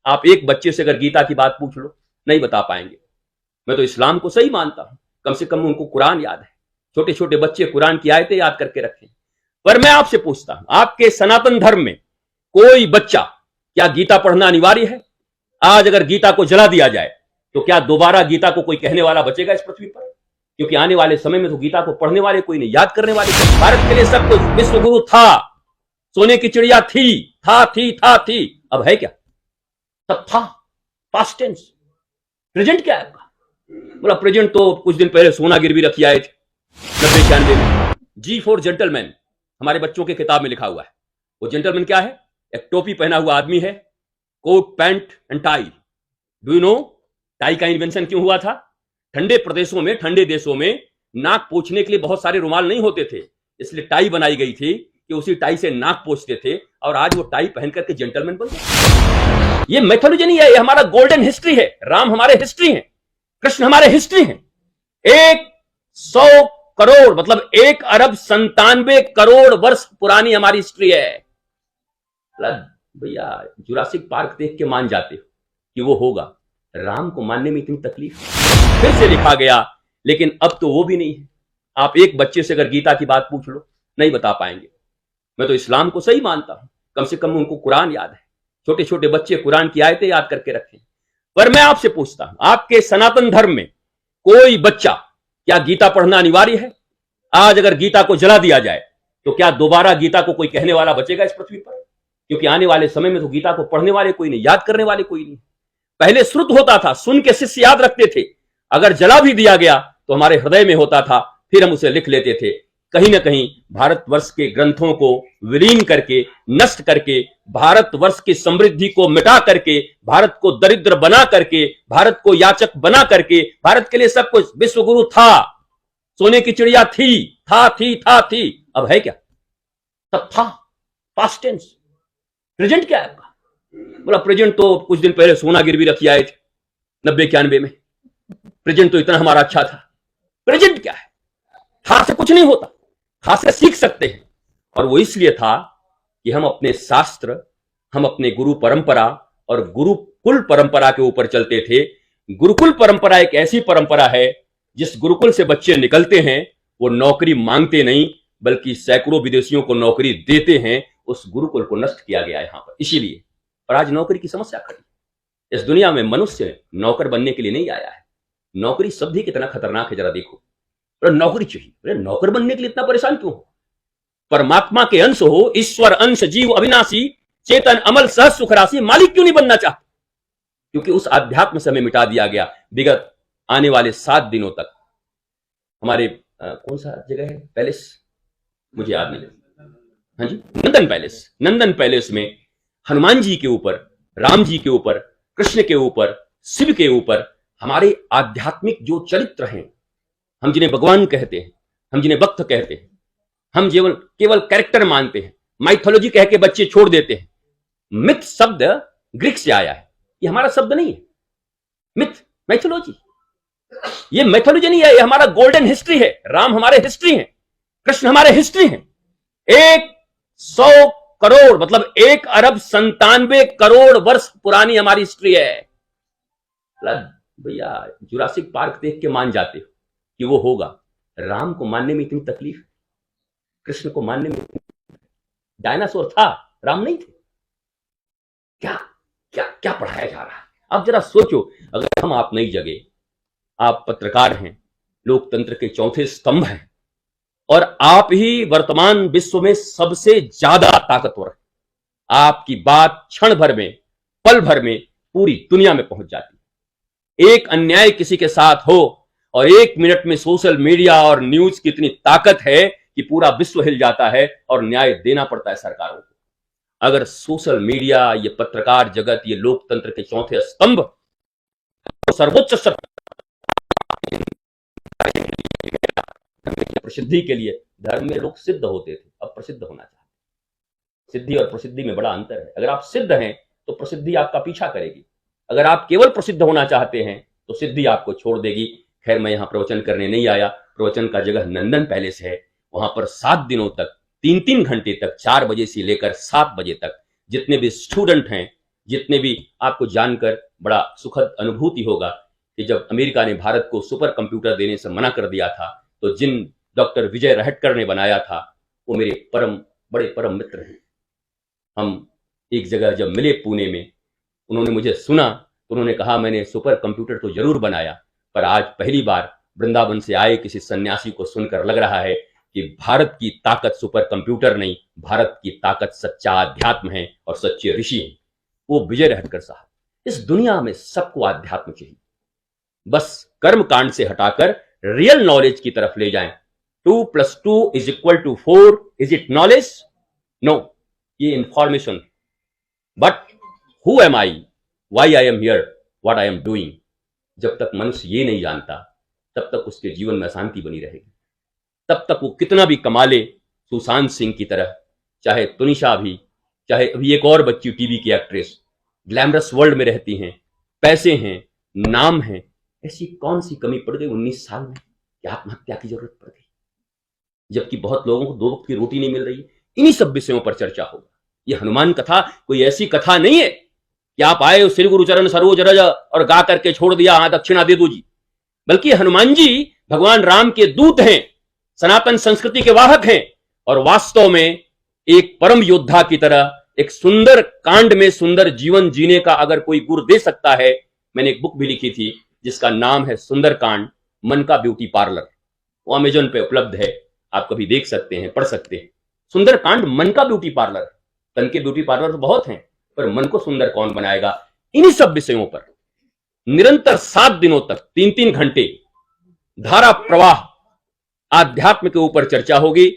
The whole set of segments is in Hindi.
आप एक बच्चे से अगर गीता की बात पूछ लो, नहीं बता पाएंगे। मैं तो इस्लाम को सही मानता हूं, कम से कम उनको कुरान याद है। छोटे छोटे बच्चे कुरान की आयतें याद करके रखें। पर मैं आपसे पूछता हूं, आपके सनातन धर्म में कोई बच्चा, क्या गीता पढ़ना अनिवार्य है? आज अगर गीता को जला दिया जाए तो क्या दोबारा गीता को कोई कहने वाला बचेगा इस पृथ्वी पर? क्योंकि आने वाले समय में तो गीता को पढ़ने वाले कोई नहीं, याद करने वाले कोई। भारत के लिए सब कुछ, विश्वगुरु था, सोने की चिड़िया थी, अब है क्या? सब था, पास्ट टेंस। प्रेजेंट क्या है आपका? बोला प्रेजेंट तो कुछ दिन पहले सोना गिरवी रखी आए थे 90-91 में। जी फॉर जेंटलमैन हमारे बच्चों के किताब में लिखा हुआ है। वो जेंटलमैन क्या है? एक टोपी पहना हुआ आदमी है, coat pant and tie. Do you know tie का इन्वेंशन क्यों हुआ था? ठंडे प्रदेशों में, ठंडे देशों में नाक पोंछने के लिए बहुत सारे रुमाल नहीं होते थे, इसलिए टाई बनाई गई थी कि उसी टाई से नाक पोंछते थे, और आज वो टाई पहन करके जेंटलमैन बन गए। ये मैथोलॉजी नहीं है, ये हमारा गोल्डन हिस्ट्री है। राम हमारे हिस्ट्री है, कृष्ण हमारे हिस्ट्री है। 100 करोड़ मतलब 1,97,00,00,000 वर्ष पुरानी हमारी हिस्ट्री है। भैया जुरासिक पार्क देख के मान जाते हो कि वो होगा, राम को मानने में इतनी तकलीफ फिर से लिखा गया, लेकिन अब तो वो भी नहीं है। आप एक बच्चे से अगर गीता की बात पूछ लो, नहीं बता पाएंगे। मैं तो इस्लाम को सही मानता हूं, कम से कम उनको कुरान याद है। छोटे छोटे बच्चे कुरान की आयतें याद करके रखें। पर मैं आपसे पूछता हूं, आपके सनातन धर्म में कोई बच्चा, क्या गीता पढ़ना अनिवार्य है? आज अगर गीता को जला दिया जाए तो क्या दोबारा गीता को कोई कहने वाला बचेगा इस पृथ्वी पर? क्योंकि आने वाले समय में तो गीता को पढ़ने वाले कोई नहीं, याद करने वाले कोई नहीं। पहले श्रुत होता था, सुन के शिष्य याद रखते थे। अगर जला भी दिया गया तो हमारे हृदय में होता था, फिर हम उसे लिख लेते थे। कहीं ना कहीं भारतवर्ष के ग्रंथों को विलीन करके, नष्ट करके, भारतवर्ष की समृद्धि को मिटा करके, भारत को दरिद्र बना करके, भारत को याचक बना करके, भारत के लिए सब कुछ, विश्वगुरु था, सोने की चिड़िया थी, अब है क्या? सब था, पास्ट टेंस। प्रेजेंट क्या है आपका? बोला प्रेजेंट तो कुछ दिन पहले सोना गिरवी रखी आए थे 90-91 में। प्रेजेंट तो इतना हमारा अच्छा था। प्रेजेंट क्या है? था से कुछ नहीं होता, था से सीख सकते हैं। और वो इसलिए था कि हम अपने शास्त्र, हम अपने गुरु परंपरा और गुरुकुल परंपरा के ऊपर चलते थे। गुरुकुल परंपरा एक ऐसी परंपरा है जिस गुरुकुल से बच्चे निकलते हैं वो नौकरी मांगते नहीं, बल्कि सैकड़ों विदेशियों को नौकरी देते हैं। उस गुरुकुल को नष्ट किया गया यहां पर, इसीलिए। और आज नौकरी की समस्या खड़ी। इस दुनिया में मनुष्य नौकर बनने के लिए नहीं आया है। नौकरी शब्द ही कितना खतरनाक है, जरा देखो। अरे नौकरी चाहिए, अरे नौकर बनने के लिए इतना परेशान क्यों हो? परमात्मा के अंश हो, ईश्वर अंश, जीव अविनाशी, चेतन अमल, सहज सुख राशि, मालिक क्यों नहीं बनना चाहते? क्योंकि उस आध्यात्म से हमें मिटा दिया गया। विगत आने वाले 7 दिनों तक हमारे कौन सा जगह है, पैलेस, मुझे याद नहीं, हाँ जी, नंदन पैलेस में हनुमान जी के ऊपर, राम जी के ऊपर, कृष्ण के ऊपर, शिव के ऊपर हमारे आध्यात्मिक जो चरित्र हैं, हम जिन्हें भगवान कहते हैं, हम जिन्हें भक्त कहते हैं, हम केवल कैरेक्टर मानते हैं, माइथोलॉजी कह के बच्चे छोड़ देते हैं। मिथ शब्द ग्रीक से आया है, ये हमारा शब्द नहीं है। मिथ, माइथोलॉजी, ये माइथोलॉजी नहीं है, ये हमारा गोल्डन हिस्ट्री है। राम हमारे हिस्ट्री है, कृष्ण हमारे हिस्ट्री है। 100 करोड़ मतलब 1,97,00,00,000 वर्ष पुरानी हमारी हिस्ट्री है। भैया जुरासिक पार्क देख के मान जाते हो कि वो होगा, राम को मानने में इतनी तकलीफ, कृष्ण को मानने में। डायनासोर था, राम नहीं थे। क्या क्या क्या पढ़ाया जा रहा है? आप जरा सोचो, अगर हम आप नई जगह, आप पत्रकार हैं, लोकतंत्र के चौथे स्तंभ हैं, और आप ही वर्तमान विश्व में सबसे ज्यादा ताकतवर हैं। आपकी बात क्षण भर में, पल भर में पूरी दुनिया में पहुंच जाती है। एक अन्याय किसी के साथ हो और 1 मिनट में सोशल मीडिया और न्यूज की इतनी ताकत है कि पूरा विश्व हिल जाता है और न्याय देना पड़ता है सरकारों को। अगर सोशल मीडिया, ये पत्रकार जगत, ये लोकतंत्र के चौथे स्तंभ तो सर्वोच्च प्रसिद्धि के लिए धर्म में लोग सिद्ध होते थे, अब प्रसिद्ध होना चाहते। सिद्धि और प्रसिद्धि में बड़ा अंतर है। अगर आप सिद्ध हैं तो प्रसिद्धि आपका पीछा करेगी, अगर आप केवल प्रसिद्ध होना चाहते हैं तो सिद्धि आपको छोड़ देगी। खैर, मैं यहां प्रवचन करने नहीं आया। प्रवचन का जगह नंदन पैलेस है। वहां पर 7 दिनों तक, 3-3 घंटे तक, 4 बजे से लेकर 7 बजे तक जितने भी स्टूडेंट हैं, जितने भी आपको जानकर बड़ा सुखद अनुभूति होगा कि जब अमेरिका ने भारत को सुपर कंप्यूटर देने से मना कर दिया था, तो जिन डॉक्टर विजय रहटकर ने बनाया था वो मेरे बड़े परम मित्र हैं। हम एक जगह जब मिले पुणे में, उन्होंने मुझे सुना तो उन्होंने कहा मैंने सुपर कंप्यूटर तो जरूर बनाया, पर आज पहली बार वृंदावन से आए किसी सन्यासी को सुनकर लग रहा है कि भारत की ताकत सुपर कंप्यूटर नहीं, भारत की ताकत सच्चा अध्यात्म है और सच्चे ऋषि हैं। वो विजय रहटकर साहब। इस दुनिया में सबको अध्यात्म चाहिए, बस कर्म कांड से हटाकर रियल नॉलेज की तरफ ले जाएं। 2 + 2 = 4, इज इट नॉलेज? नो, ये information. But who am I, why I am here, what I am doing? जब तक मनुष्य ये नहीं जानता तब तक उसके जीवन में अशांति बनी रहेगी। तब तक वो कितना भी कमा ले, सुशांत सिंह की तरह, चाहे तुनिशा भी, चाहे अभी एक और बच्ची टीवी की एक्ट्रेस, ग्लैमरस वर्ल्ड में रहती हैं, पैसे हैं, नाम है, ऐसी कौन सी कमी पड़ गई 19 साल में कि आत्महत्या की जरूरत पड़ गई, जबकि बहुत लोगों को 2 वक्त की रोटी नहीं मिल रही है। इन्हीं सब विषयों पर चर्चा होगा। यह हनुमान कथा कोई ऐसी कथा नहीं है कि आप आए श्री गुरु चरण सरोज रज और गा करके छोड़ दिया, हाँ दक्षिणा दे दो जी, बल्कि हनुमान जी भगवान राम के दूत हैं, सनातन संस्कृति के वाहक हैं, और वास्तव में एक परम योद्धा की तरह एक सुंदर कांड में सुंदर जीवन जीने का अगर कोई गुर दे सकता है। मैंने एक बुक भी लिखी थी जिसका नाम है सुंदर कांड, मन का ब्यूटी पार्लर। वो अमेजन पे उपलब्ध है, आप कभी देख सकते हैं, पढ़ सकते हैं। सुंदर कांड मन का ब्यूटी पार्लर। तन के ब्यूटी पार्लर तो बहुत हैं, पर मन को सुंदर कौन बनाएगा? इन्हीं सब विषयों पर निरंतर 7 दिनों तक 3-3 घंटे धारा प्रवाह आध्यात्म के ऊपर चर्चा होगी,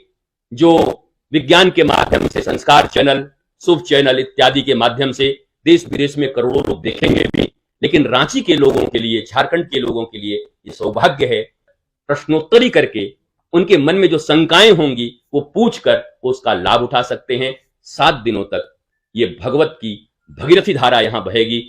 जो विज्ञान के माध्यम से, संस्कार चैनल, शुभ चैनल इत्यादि के माध्यम से देश विदेश में करोड़ों लोग देखेंगे भी। लेकिन रांची के लोगों के लिए, झारखंड के लोगों के लिए ये सौभाग्य है, प्रश्नोत्तरी करके उनके मन में जो शंकाएं होंगी वो पूछकर वो उसका लाभ उठा सकते हैं। 7 दिनों तक ये भगवत की भगीरथी धारा यहां बहेगी।